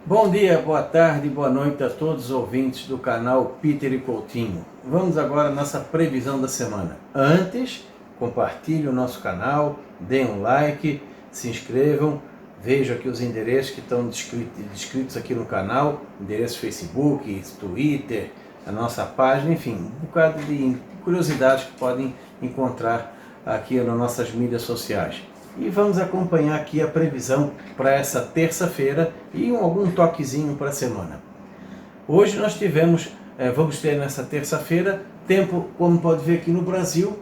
Bom dia, boa tarde, boa noite a todos os ouvintes do canal Peter e Coutinho. Vamos agora à nossa previsão da semana. Antes, compartilhe o nosso canal, deem um like, se inscrevam, vejam aqui os endereços que estão descritos aqui no canal, endereço Facebook, Twitter, a nossa página, enfim, um bocado de curiosidades que podem encontrar aqui nas nossas mídias sociais. E vamos acompanhar aqui a previsão para essa terça-feira e algum toquezinho para a semana. Hoje nós vamos ter nessa terça-feira, tempo, como pode ver aqui no Brasil,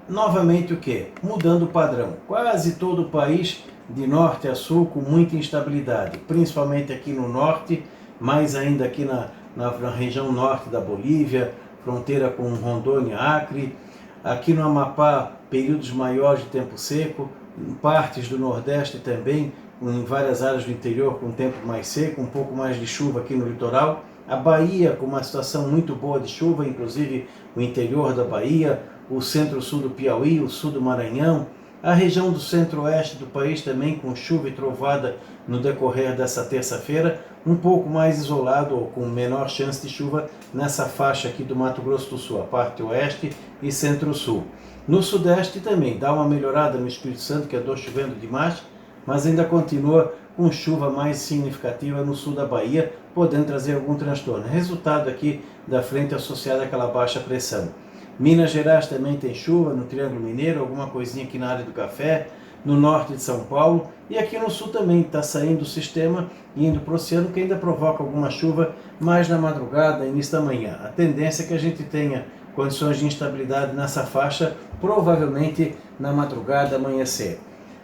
novamente o que? Mudando o padrão. Quase todo o país, de norte a sul, com muita instabilidade, principalmente aqui no norte, mais ainda aqui na região norte da Bolívia, fronteira com Rondônia, Acre. Aqui no Amapá, períodos maiores de tempo seco, em partes do Nordeste também, em várias áreas do interior com tempo mais seco, um pouco mais de chuva aqui no litoral. A Bahia com uma situação muito boa de chuva, inclusive o interior da Bahia, o centro-sul do Piauí, o sul do Maranhão. A região do centro-oeste do país também com chuva e trovada no decorrer dessa terça-feira, um pouco mais isolado ou com menor chance de chuva nessa faixa aqui do Mato Grosso do Sul, a parte oeste e centro-sul. No sudeste também dá uma melhorada no Espírito Santo, que andou chovendo demais, mas ainda continua com chuva mais significativa no sul da Bahia, podendo trazer algum transtorno. Resultado aqui da frente associada àquela baixa pressão. Minas Gerais também tem chuva, no Triângulo Mineiro, alguma coisinha aqui na área do café, no norte de São Paulo, e aqui no sul também está saindo o sistema e indo para o oceano, que ainda provoca alguma chuva mais na madrugada, início da manhã. A tendência é que a gente tenha condições de instabilidade nessa faixa, provavelmente na madrugada, amanhecer.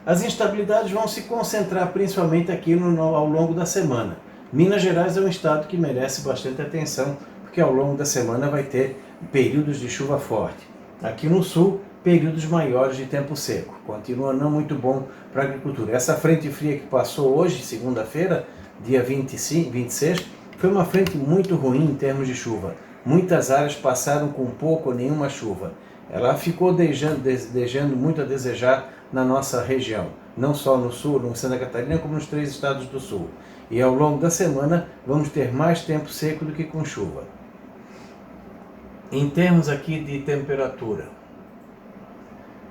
As instabilidades vão se concentrar principalmente aqui ao longo da semana. Minas Gerais é um estado que merece bastante atenção, porque ao longo da semana vai ter períodos de chuva forte. Aqui no sul, períodos maiores de tempo seco. Continua não muito bom para a agricultura. Essa frente fria que passou hoje, segunda-feira, dia 26, foi uma frente muito ruim em termos de chuva. Muitas áreas passaram com pouco ou nenhuma chuva. Ela ficou deixando muito a desejar na nossa região, não só no sul, no Santa Catarina, como nos 3 estados do sul. E ao longo da semana vamos ter mais tempo seco do que com chuva. Em termos aqui de temperatura,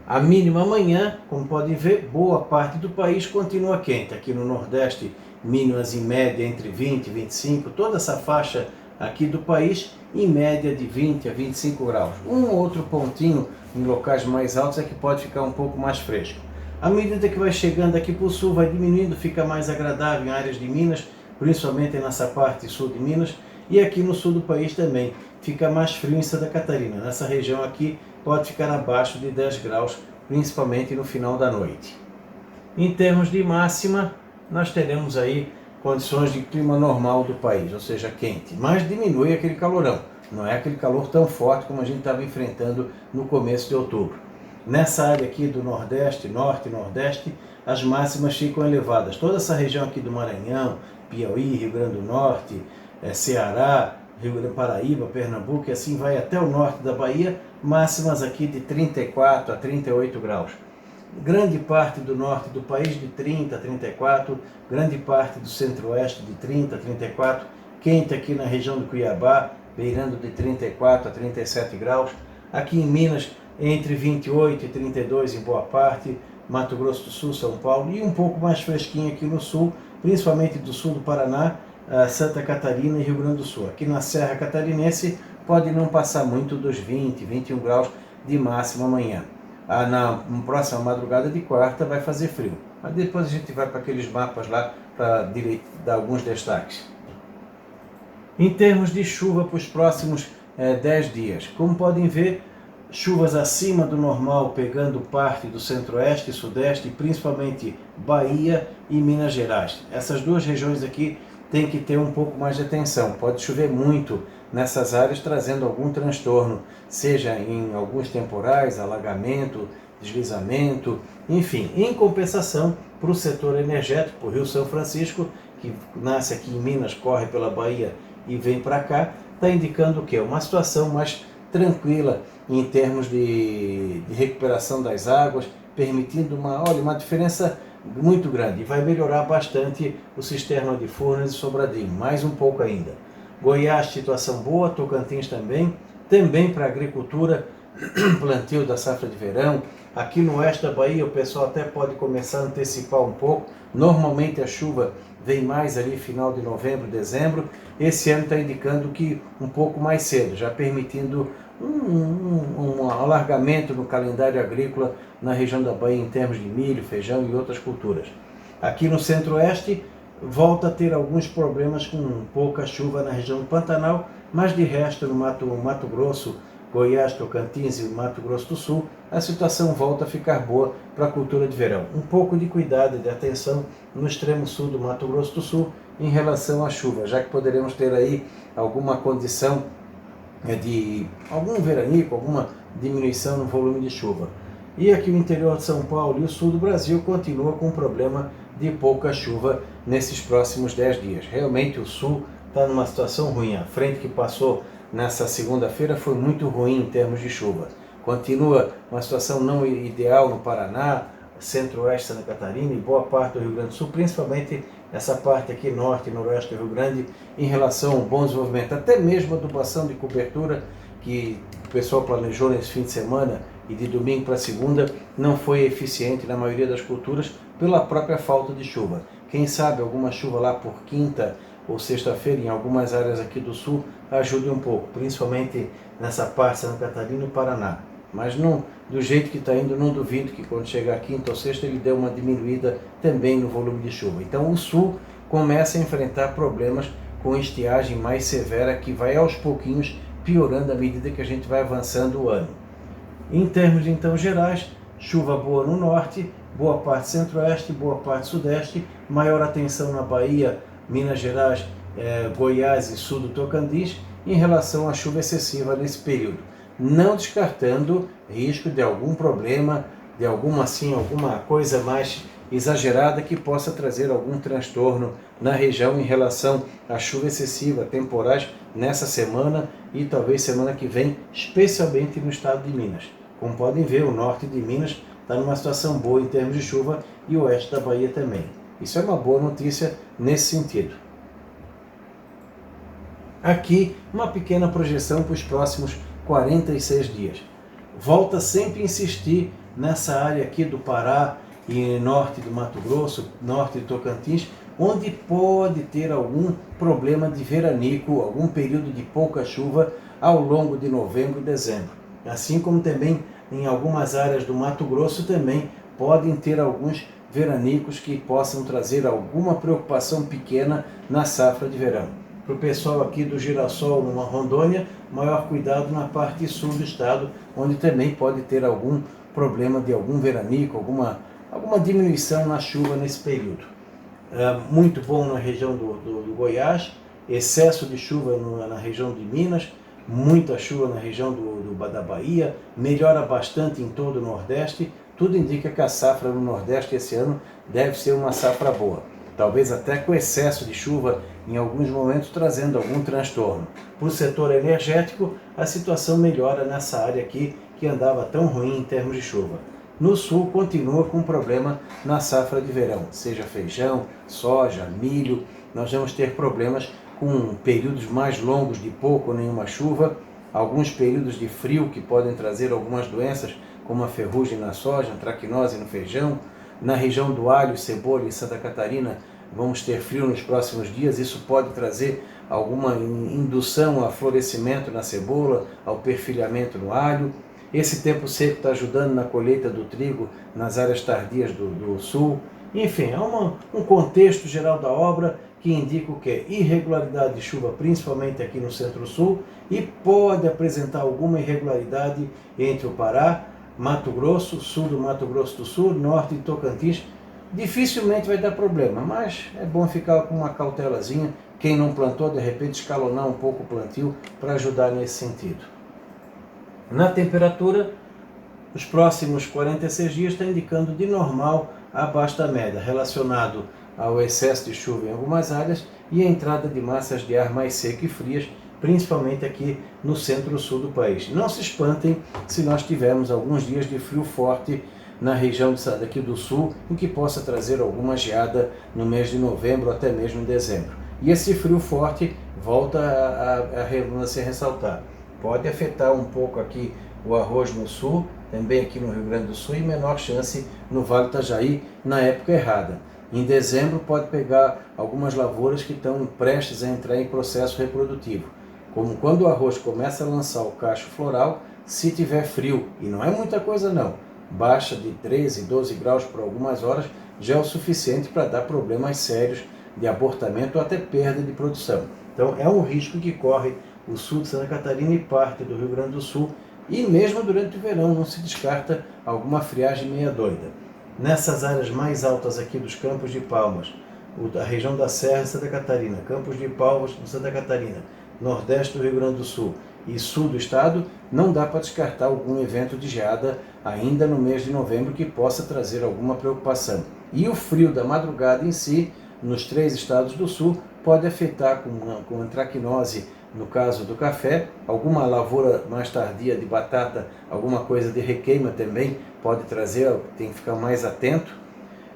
a mínima amanhã, como podem ver, boa parte do país continua quente. Aqui no Nordeste, mínimas em média entre 20 e 25, toda essa faixa aqui do país, em média de 20 a 25 graus. Um ou outro pontinho em locais mais altos é que pode ficar um pouco mais fresco. À medida que vai chegando aqui para o sul, vai diminuindo, fica mais agradável em áreas de Minas, principalmente nessa parte sul de Minas, e aqui no sul do país também. Fica mais frio em Santa Catarina. Nessa região aqui pode ficar abaixo de 10 graus, principalmente no final da noite. Em termos de máxima, nós teremos aí condições de clima normal do país, ou seja, quente, mas diminui aquele calorão. Não é aquele calor tão forte como a gente estava enfrentando no começo de outubro. Nessa área aqui do Nordeste, Norte e Nordeste, as máximas ficam elevadas. Toda essa região aqui do Maranhão, Piauí, Rio Grande do Norte, Ceará, Rio Grande do Paraíba, Pernambuco, e assim vai até o norte da Bahia, máximas aqui de 34 a 38 graus. Grande parte do norte do país de 30 a 34, grande parte do centro-oeste de 30 a 34, quente aqui na região do Cuiabá, beirando de 34 a 37 graus. Aqui em Minas, entre 28 e 32 em boa parte, Mato Grosso do Sul, São Paulo, e um pouco mais fresquinho aqui no sul, principalmente do sul do Paraná, Santa Catarina e Rio Grande do Sul. Aqui na Serra Catarinense pode não passar muito dos 20, 21 graus de máxima amanhã. Na próxima madrugada de quarta vai fazer frio. Mas depois a gente vai para aqueles mapas lá para dar alguns destaques. Em termos de chuva para os próximos 10 dias, como podem ver, chuvas acima do normal pegando parte do centro-oeste e sudeste, principalmente Bahia e Minas Gerais. Essas duas regiões aqui tem que ter um pouco mais de atenção. Pode chover muito nessas áreas, trazendo algum transtorno, seja em alguns temporais, alagamento, deslizamento, enfim. Em compensação, para o setor energético, para o Rio São Francisco, que nasce aqui em Minas, corre pela Bahia e vem para cá, está indicando o quê? Uma situação mais tranquila em termos de recuperação das águas, permitindo uma diferença muito grande. E vai melhorar bastante o sistema de Furnas e Sobradinho, mais um pouco ainda. Goiás, situação boa, Tocantins também para a agricultura, plantio da safra de verão. Aqui no oeste da Bahia o pessoal até pode começar a antecipar um pouco. Normalmente a chuva vem mais ali final de novembro, dezembro. Esse ano está indicando que um pouco mais cedo, já permitindo um alargamento no calendário agrícola na região da Bahia em termos de milho, feijão e outras culturas. Aqui no centro-oeste volta a ter alguns problemas com pouca chuva na região do Pantanal, mas de resto no Mato Grosso, Goiás, Tocantins e Mato Grosso do Sul, a situação volta a ficar boa para a cultura de verão. Um pouco de cuidado e de atenção no extremo sul do Mato Grosso do Sul em relação à chuva, já que poderemos ter aí alguma condição de algum veranico, alguma diminuição no volume de chuva. E aqui o interior de São Paulo e o sul do Brasil continua com um problema de pouca chuva nesses próximos 10 dias. Realmente o sul está numa situação ruim. A frente que passou nessa segunda-feira foi muito ruim em termos de chuva. Continua uma situação não ideal no Paraná, centro-oeste Santa Catarina e boa parte do Rio Grande do Sul, principalmente essa parte aqui norte e noroeste do Rio Grande, em relação ao bom desenvolvimento, até mesmo a adubação de cobertura que o pessoal planejou nesse fim de semana e de domingo para segunda, não foi eficiente na maioria das culturas pela própria falta de chuva. Quem sabe alguma chuva lá por quinta ou sexta-feira em algumas áreas aqui do sul ajude um pouco, principalmente nessa parte de Santa Catarina e Paraná. Mas não, do jeito que está indo, não duvido que quando chegar quinta ou sexta ele dê uma diminuída também no volume de chuva. Então o sul começa a enfrentar problemas com estiagem mais severa que vai aos pouquinhos piorando à medida que a gente vai avançando o ano. Em termos então gerais, chuva boa no norte, boa parte centro-oeste, boa parte sudeste, maior atenção na Bahia, Minas Gerais, Goiás e sul do Tocantins em relação à chuva excessiva nesse período. Não descartando risco de algum problema, de alguma coisa mais exagerada que possa trazer algum transtorno na região em relação à chuva excessiva, temporais nessa semana e talvez semana que vem, especialmente no estado de Minas. Como podem ver, o norte de Minas está numa situação boa em termos de chuva e o oeste da Bahia também. Isso é uma boa notícia nesse sentido. Aqui, uma pequena projeção para os próximos 46 dias. Volta sempre a insistir nessa área aqui do Pará e norte do Mato Grosso, norte do Tocantins, onde pode ter algum problema de veranico, algum período de pouca chuva ao longo de novembro e dezembro. Assim como também em algumas áreas do Mato Grosso também podem ter alguns veranicos que possam trazer alguma preocupação pequena na safra de verão. Para o pessoal aqui do Girassol, numa Rondônia, maior cuidado na parte sul do estado, onde também pode ter algum problema de algum veranico, alguma diminuição na chuva nesse período. Muito bom na região do Goiás, excesso de chuva na região de Minas, muita chuva na região da Bahia, melhora bastante em todo o Nordeste. Tudo indica que a safra no Nordeste esse ano deve ser uma safra boa. Talvez até com excesso de chuva em alguns momentos trazendo algum transtorno. Para o setor energético, a situação melhora nessa área aqui que andava tão ruim em termos de chuva. No sul continua com problema na safra de verão, seja feijão, soja, milho. Nós vamos ter problemas com períodos mais longos de pouco ou nenhuma chuva, alguns períodos de frio que podem trazer algumas doenças, como a ferrugem na soja, a traquinose no feijão. Na região do alho, cebola e Santa Catarina vamos ter frio nos próximos dias, isso pode trazer alguma indução a florescimento na cebola, ao perfilhamento no alho. Esse tempo seco está ajudando na colheita do trigo nas áreas tardias do sul. Enfim, é um contexto geral da obra que indica o que? Irregularidade de chuva, principalmente aqui no centro-sul, e pode apresentar alguma irregularidade entre o Pará, Mato Grosso, sul do Mato Grosso do Sul, norte de Tocantins. Dificilmente vai dar problema, mas é bom ficar com uma cautelazinha. Quem não plantou, de repente escalonar um pouco o plantio para ajudar nesse sentido. Na temperatura, os próximos 46 dias está indicando de normal a abaixo da média, relacionado ao excesso de chuva em algumas áreas e a entrada de massas de ar mais seco e frias, principalmente aqui no centro-sul do país. Não se espantem se nós tivermos alguns dias de frio forte na região daqui do sul, em que possa trazer alguma geada no mês de novembro, até mesmo em dezembro. E esse frio forte, volta a se ressaltar, pode afetar um pouco aqui o arroz no sul, também aqui no Rio Grande do Sul, e menor chance no Vale do Itajaí na época errada. Em dezembro pode pegar algumas lavouras que estão prestes a entrar em processo reprodutivo, como quando o arroz começa a lançar o cacho floral, se tiver frio, e não é muita coisa não, baixa de 13, 12 graus por algumas horas, já é o suficiente para dar problemas sérios de abortamento ou até perda de produção. Então é um risco que corre o sul de Santa Catarina e parte do Rio Grande do Sul, e mesmo durante o verão não se descarta alguma friagem meia doida. Nessas áreas mais altas aqui dos Campos de Palmas, a região da Serra de Santa Catarina, Campos de Palmas de Santa Catarina, nordeste do Rio Grande do Sul e sul do estado, não dá para descartar algum evento de geada ainda no mês de novembro que possa trazer alguma preocupação. E o frio da madrugada em si, nos 3 estados do sul, pode afetar com antracnose, no caso do café, alguma lavoura mais tardia de batata, alguma coisa de requeima também pode trazer, tem que ficar mais atento.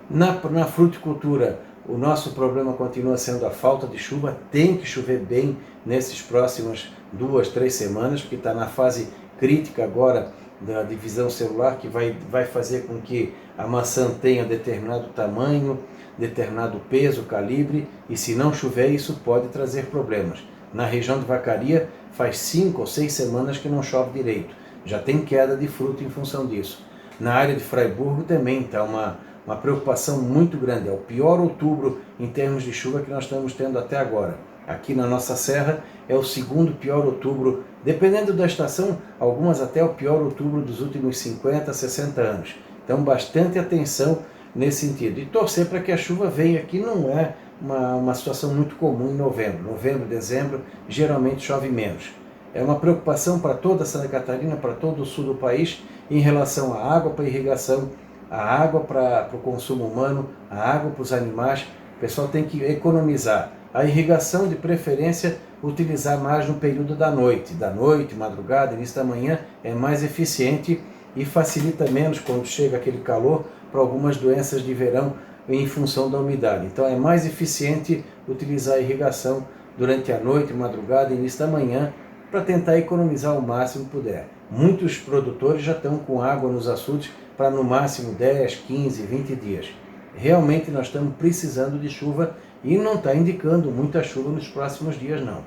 Na fruticultura, o nosso problema continua sendo a falta de chuva, tem que chover bem nesses próximas 2, 3 semanas, porque está na fase crítica agora da divisão celular, que vai fazer com que a maçã tenha determinado tamanho, determinado peso, calibre, e se não chover isso pode trazer problemas. Na região de Vacaria faz 5 ou 6 semanas que não chove direito, já tem queda de fruto em função disso. Na área de Fraiburgo também está uma preocupação muito grande, é o pior outubro em termos de chuva que nós estamos tendo até agora. Aqui na nossa serra é o segundo pior outubro, dependendo da estação, algumas até o pior outubro dos últimos 50, 60 anos. Então bastante atenção nesse sentido. E torcer para que a chuva venha, que não é uma situação muito comum em novembro. Novembro, dezembro, geralmente chove menos. É uma preocupação para toda Santa Catarina, para todo o sul do país, em relação à água para irrigação, a água para o consumo humano, a água para os animais. O pessoal tem que economizar. A irrigação, de preferência, utilizar mais no período da noite. Da noite, madrugada, início da manhã, é mais eficiente e facilita menos quando chega aquele calor para algumas doenças de verão em função da umidade. Então é mais eficiente utilizar a irrigação durante a noite, madrugada, início da manhã, para tentar economizar o máximo que puder. Muitos produtores já estão com água nos açudes para no máximo 10, 15, 20 dias. Realmente nós estamos precisando de chuva e não está indicando muita chuva nos próximos dias não.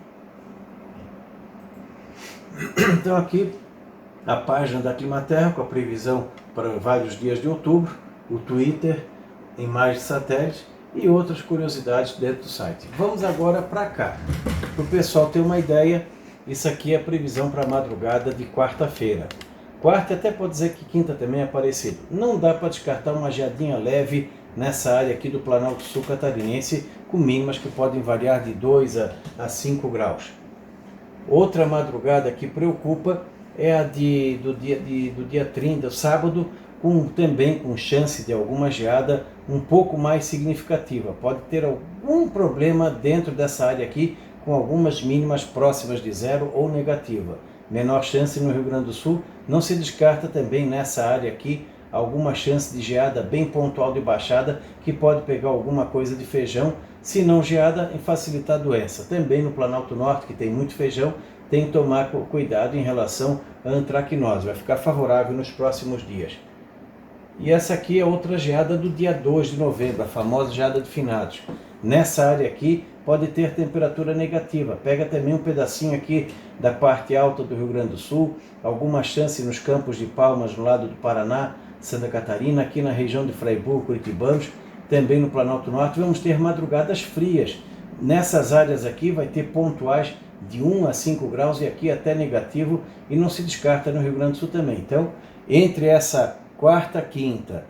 Então aqui a página da Climaterra com a previsão para vários dias de outubro, o Twitter, imagens de satélite e outras curiosidades dentro do site. Vamos agora para cá, para o pessoal ter uma ideia. Isso aqui é a previsão para a madrugada de quarta-feira. Quarta até pode dizer que quinta também é parecido. Não dá para descartar uma geadinha leve nessa área aqui do Planalto Sul Catarinense, com mínimas que podem variar de 2 a 5 graus. Outra madrugada que preocupa é a do dia 30, sábado, também com chance de alguma geada um pouco mais significativa. Pode ter algum problema dentro dessa área aqui, com algumas mínimas próximas de zero ou negativa. Menor chance no Rio Grande do Sul, não se descarta também nessa área aqui alguma chance de geada bem pontual de baixada, que pode pegar alguma coisa de feijão, se não geada, e facilitar a doença. Também no Planalto Norte, que tem muito feijão, tem que tomar cuidado em relação à antracnose, vai ficar favorável nos próximos dias. E essa aqui é outra geada do dia 2 de novembro, a famosa geada de finados. Nessa área aqui pode ter temperatura negativa, pega também um pedacinho aqui da parte alta do Rio Grande do Sul, alguma chance nos Campos de Palmas no lado do Paraná, Santa Catarina, aqui na região de Fraiburgo, Curitibanos, também no Planalto Norte, vamos ter madrugadas frias. Nessas áreas aqui vai ter pontuais de 1 a 5 graus e aqui até negativo, e não se descarta no Rio Grande do Sul também. Então, entre essa quarta, quinta,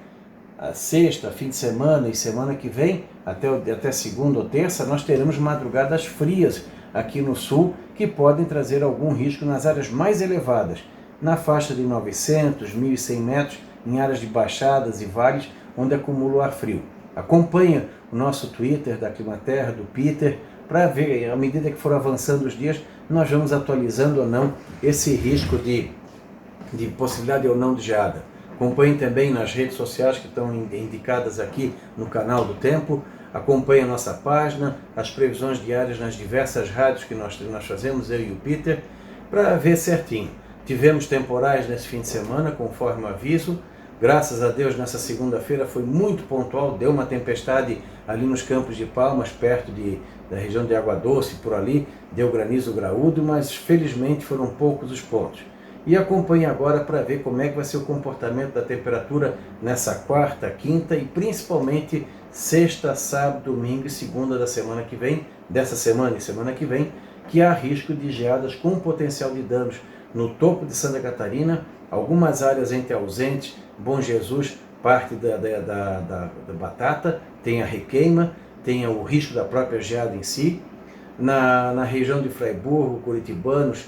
a sexta, fim de semana e semana que vem, até segunda ou terça, nós teremos madrugadas frias aqui no sul, que podem trazer algum risco nas áreas mais elevadas, na faixa de 900, 1.100 metros, em áreas de baixadas e vales, onde acumula o ar frio. Acompanha o nosso Twitter da Climaterra, do Peter, para ver, à medida que for avançando os dias, nós vamos atualizando ou não esse risco de possibilidade ou não de geada. Acompanhe também nas redes sociais que estão indicadas aqui no canal do Tempo. Acompanhe a nossa página, as previsões diárias nas diversas rádios que nós fazemos, eu e o Peter, para ver certinho. Tivemos temporais nesse fim de semana, conforme o aviso. Graças a Deus, nessa segunda-feira foi muito pontual, deu uma tempestade ali nos Campos de Palmas, perto da região de Água Doce, por ali, deu granizo graúdo, mas felizmente foram poucos os pontos. E acompanhe agora para ver como é que vai ser o comportamento da temperatura nessa quarta, quinta e principalmente sexta, sábado, domingo e segunda da semana que vem, dessa semana e semana que vem, que há risco de geadas com potencial de danos no topo de Santa Catarina, algumas áreas entre ausentes, Bom Jesus, parte da Batata, tem a requeima, tem o risco da própria geada em si. Na região de Fraiburgo, Curitibanos,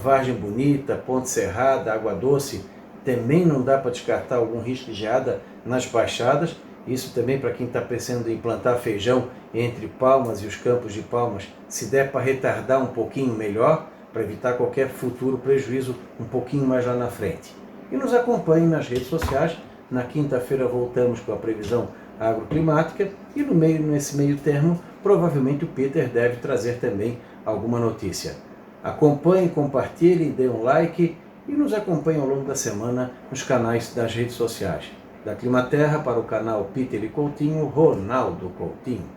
Vargem Bonita, Ponte Serrada, Água Doce, também não dá para descartar algum risco de geada nas baixadas. Isso também para quem está pensando em plantar feijão entre Palmas e os Campos de Palmas, se der para retardar um pouquinho melhor, para evitar qualquer futuro prejuízo um pouquinho mais lá na frente. E nos acompanhe nas redes sociais. Na quinta-feira voltamos com a previsão agroclimática e nesse meio termo, provavelmente o Peter deve trazer também alguma notícia. Acompanhe, compartilhe, dê um like e nos acompanhe ao longo da semana nos canais das redes sociais. Da Climaterra para o canal Peter e Coutinho, Ronaldo Coutinho.